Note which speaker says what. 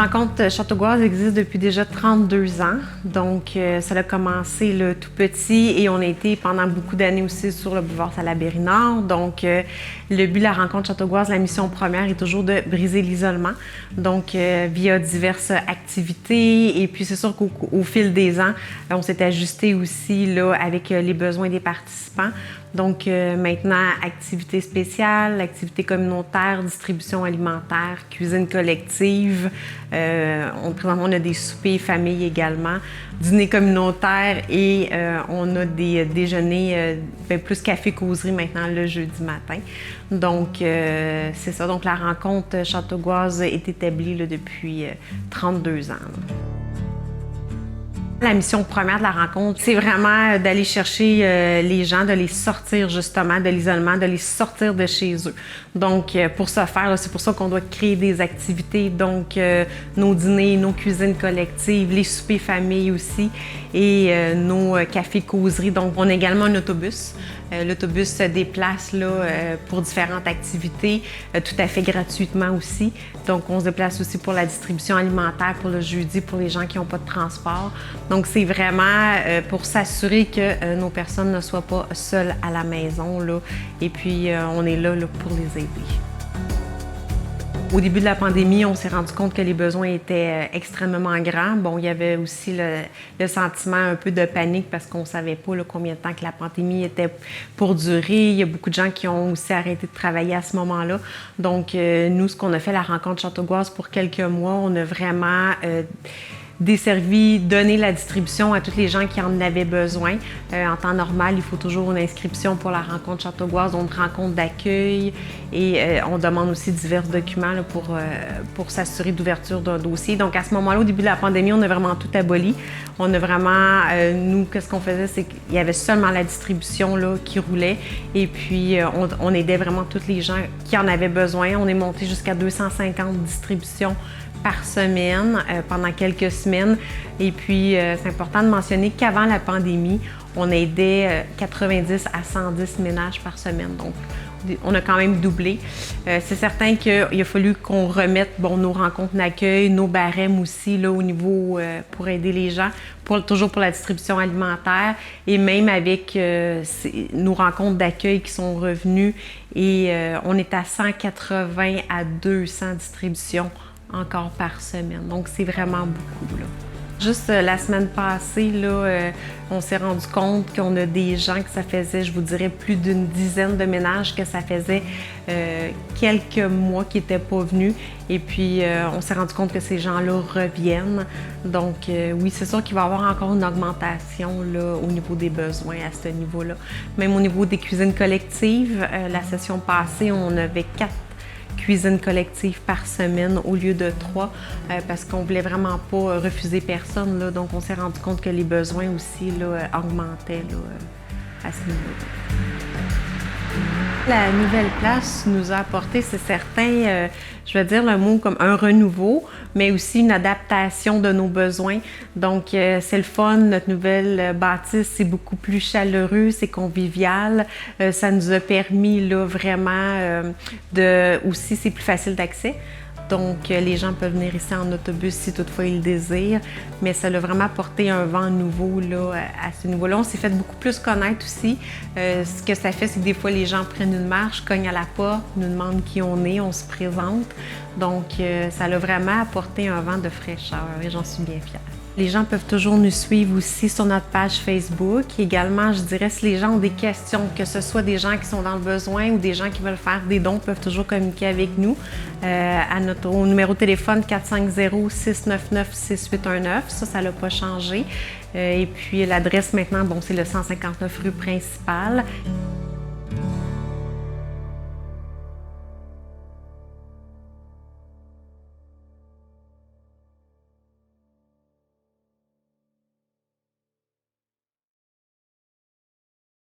Speaker 1: rencontre Châteauguaz existe depuis déjà 32 ans. Donc, ça a commencé là, tout petit et on a été pendant beaucoup d'années aussi sur le boulevard Salaberry-Nord. Donc, le but de la rencontre Châteauguaz, la mission première est toujours de briser l'isolement. Donc, via diverses activités. Et puis, c'est sûr qu'au fil des ans, on s'est ajusté aussi là, avec les besoins des participants. Donc, maintenant, activités spéciales, activités communautaires, distribution alimentaire, cuisine collective. Présentement, on a des soupers famille également, dîner communautaire et on a des déjeuners plus café-causerie maintenant le jeudi matin. Donc, c'est ça. Donc, la rencontre Châteauguaz est établie là, depuis 32 ans. Là. La mission première de la rencontre, c'est vraiment d'aller chercher les gens, de les sortir justement de l'isolement, de les sortir de chez eux. Donc, pour ce faire, c'est pour ça qu'on doit créer des activités, donc nos dîners, nos cuisines collectives, les soupers famille aussi et nos cafés-causeries. Donc, on a également un autobus. L'autobus se déplace là, pour différentes activités, tout à fait gratuitement aussi. Donc, on se déplace aussi pour la distribution alimentaire pour le jeudi, pour les gens qui n'ont pas de transport. Donc, c'est vraiment pour s'assurer que nos personnes ne soient pas seules à la maison. Là. Et puis, on est là pour les aider. Au début de la pandémie, on s'est rendu compte que les besoins étaient extrêmement grands. Bon, il y avait aussi le sentiment un peu de panique parce qu'on ne savait pas là, combien de temps que la pandémie était pour durer. Il y a beaucoup de gens qui ont aussi arrêté de travailler à ce moment-là. Donc, nous, ce qu'on a fait, la rencontre Châteauguaz pour quelques mois, on a vraiment desservi, donné la distribution à tous les gens qui en avaient besoin. En temps normal, il faut toujours une inscription pour la rencontre Châteauguaz, donc rencontre d'accueil et on demande aussi divers documents là, pour s'assurer d'ouverture d'un dossier. Donc à ce moment-là, au début de la pandémie, on a vraiment tout aboli. On a vraiment, nous, qu'est-ce qu'on faisait, c'est qu'il y avait seulement la distribution là, qui roulait et puis on aidait vraiment tous les gens qui en avaient besoin. On est monté jusqu'à 250 distributions par semaine pendant quelques semaines. Et puis, c'est important de mentionner qu'avant la pandémie, on aidait 90 à 110 ménages par semaine. Donc, on a quand même doublé. C'est certain qu'il a fallu qu'on remette nos rencontres d'accueil, nos barèmes aussi là, au niveau pour aider les gens, toujours pour la distribution alimentaire et même avec nos rencontres d'accueil qui sont revenues. Et on est à 180 à 200 distributions encore par semaine. Donc, c'est vraiment beaucoup. Là. Juste la semaine passée, là, on s'est rendu compte qu'on a des gens que ça faisait, je vous dirais, plus d'une dizaine de ménages que ça faisait quelques mois qu'ils n'étaient pas venus. Et puis, on s'est rendu compte que ces gens-là reviennent. Donc, oui, c'est sûr qu'il va y avoir encore une augmentation là, au niveau des besoins à ce niveau-là. Même au niveau des cuisines collectives, la session passée, on avait 4 cuisine collective par semaine au lieu de 3 parce qu'on voulait vraiment pas refuser personne. Là, donc, on s'est rendu compte que les besoins aussi là, augmentaient là, à ce niveau-là. La nouvelle place nous a apporté, c'est certain, je vais dire le mot comme un renouveau, mais aussi une adaptation de nos besoins. Donc, c'est le fun, notre nouvelle bâtisse, c'est beaucoup plus chaleureux, c'est convivial. Ça nous a permis là, vraiment aussi, c'est plus facile d'accès. Donc, les gens peuvent venir ici en autobus si toutefois ils le désirent, mais ça a vraiment apporté un vent nouveau là, à ce niveau-là. On s'est fait beaucoup plus connaître aussi. Ce que ça fait, c'est que des fois, les gens prennent une marche, cognent à la porte, nous demandent qui on est, on se présente. Donc, ça a vraiment apporté un vent de fraîcheur et j'en suis bien fière. Les gens peuvent toujours nous suivre aussi sur notre page Facebook. Également, je dirais, si les gens ont des questions, que ce soit des gens qui sont dans le besoin ou des gens qui veulent faire des dons, peuvent toujours communiquer avec nous au numéro de téléphone 450-699-6819. Ça l'a pas changé. Et puis, l'adresse maintenant, c'est le 159 rue principale.